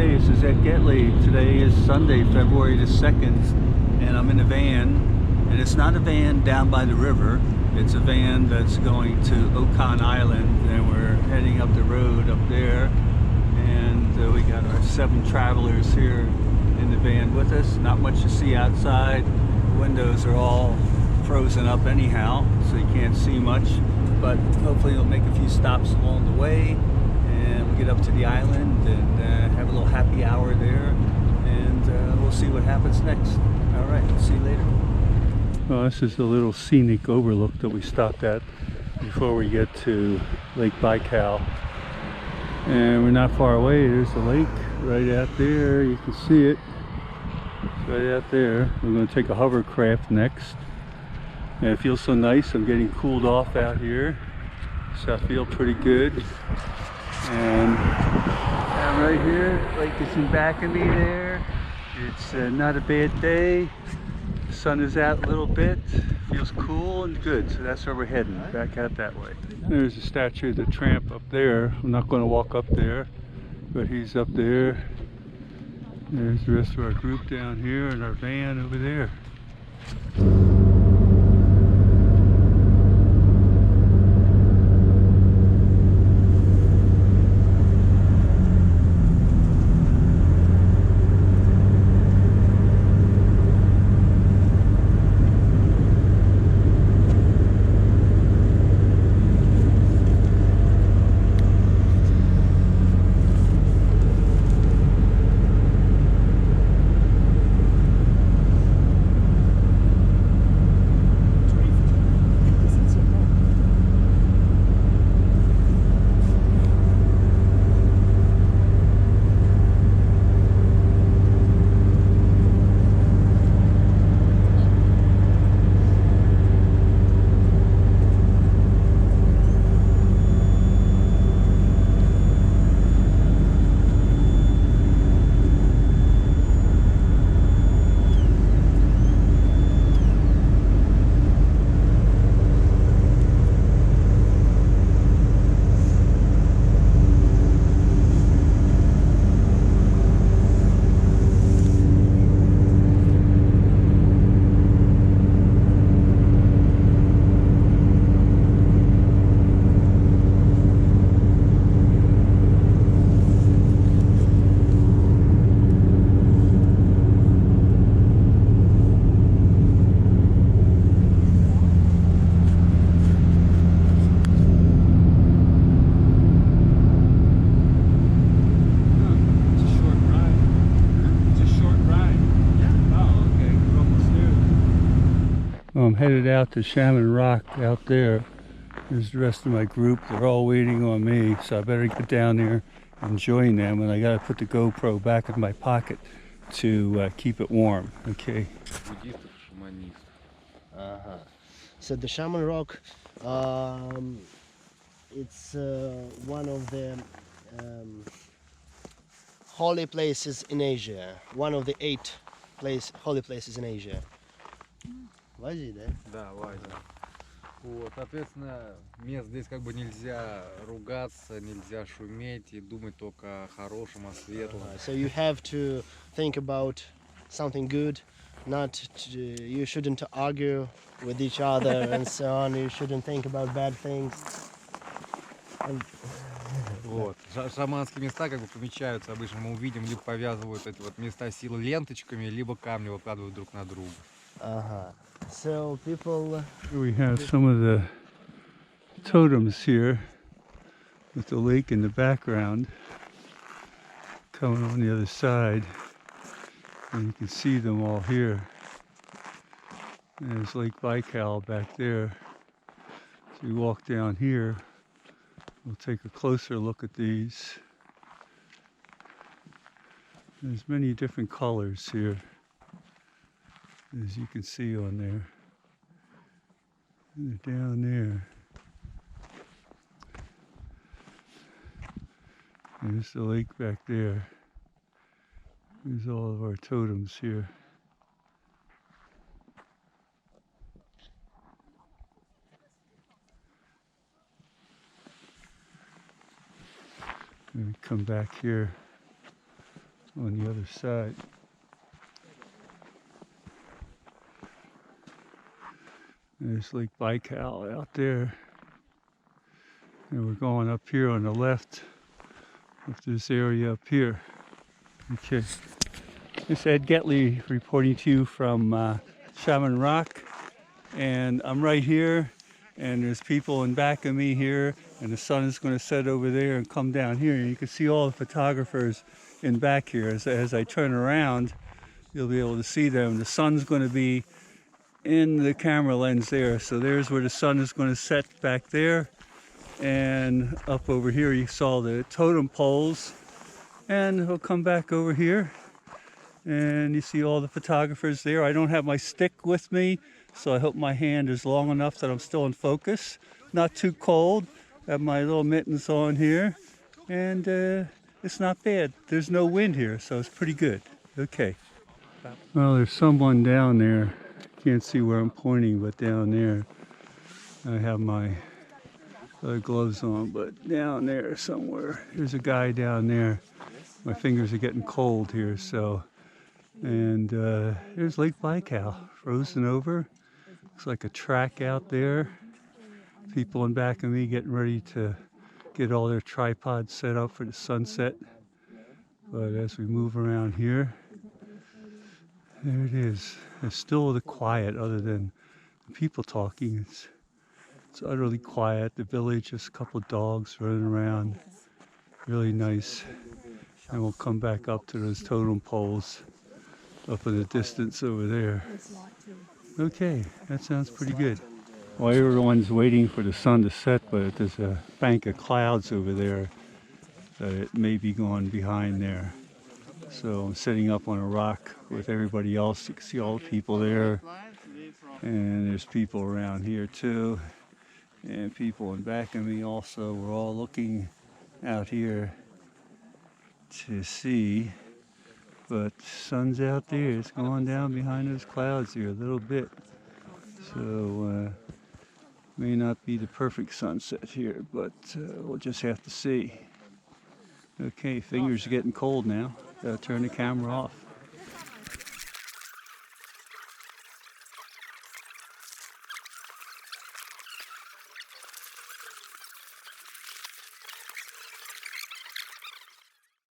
Okay, this is Ed Getley. Today is Sunday, February the 2nd, and I'm in a van. And it's not a van down by the river. It's a van that's going to Olkhon Island, and we're heading up the road up there. And we got our 7 travelers here in the van with us. Not much to see outside. The windows are all frozen up anyhow, so you can't see much. But hopefully we'll make a few stops along the way. And we'll get up to the island and have a little happy hour there, and we'll see what happens next. All right, see you later. Well, this is the little scenic overlook that we stopped at before we get to Lake Baikal. And we're not far away. There's the lake right out there. You can see it. It's right out there. We're going to take a hovercraft next. And it feels so nice. I'm getting cooled off out here, so I feel pretty good. And right here, lake is in back of me there. It's not a bad day. The sun is out a little bit. Feels cool and good. So that's where we're heading, back out that way. There's a statue of the tramp up there. I'm not going to walk up there, but he's up there. There's the rest of our group down here and our van over there. I'm headed out to Shamanka Rock out there. There's the rest of my group. They're all waiting on me, so I better get down there and join them. And I got to put the GoPro back in my pocket to keep it warm. Okay. So the Shamanka Rock, it's one of the holy places in Asia. One of the 8 holy places in Asia. В Азии, да? Да, в Азии. Вот, соответственно, мест здесь как бы нельзя ругаться, нельзя шуметь и думать только о хорошем, о светлом. So you have to think about something good, you shouldn't argue with each other and so on. You shouldn't think about bad things. Вот. Шаманские места как бы помечаются обычно, мы увидим, либо повязывают эти вот места силы ленточками, либо камни выкладывают друг на друга. So people... We have some of the totems here with the lake in the background coming on the other side, and you can see them all here. And there's Lake Baikal back there. So we walk down here. We'll take a closer look at these. There's many different colors here, as you can see on there. And they're down there. There's the lake back there. There's all of our totems here. And we come back here on the other side. There's Lake Baikal out there. And we're going up here on the left of this area up here. Okay. This is Ed Getley reporting to you from Shamanka Rock. And I'm right here, and there's people in back of me here, and the sun is going to set over there and come down here. And you can see all the photographers in back here. As I turn around, you'll be able to see them. The sun's going to be in the camera lens there. So there's where the sun is going to set back there. And up over here you saw the totem poles. And we'll come back over here. And you see all the photographers there. I don't have my stick with me, so I hope my hand is long enough that I'm still in focus. Not too cold. Have my little mittens on here. And it's not bad. There's no wind here, so it's pretty good. Okay. Well, there's someone down there. Can't see where I'm pointing, but down there. I have my gloves on, but down there somewhere. There's a guy down there. My fingers are getting cold here, so. And there's Lake Baikal, frozen over. Looks like a track out there. People in back of me getting ready to get all their tripods set up for the sunset. But as we move around here, there it is. There's still the quiet other than the people talking. It's utterly quiet. The village, just a couple of dogs running around. Really nice. And we'll come back up to those totem poles up in the distance over there. Okay, that sounds pretty good. Well, everyone's waiting for the sun to set, but there's a bank of clouds over there that it may be going behind there. So I'm sitting up on a rock with everybody else. You can see all the people there. And there's people around here too. And people in back of me also. We're all looking out here to see. But the sun's out there. It's going down behind those clouds here a little bit. So may not be the perfect sunset here, but we'll just have to see. Okay, fingers are getting cold now. Gotta turn the camera off.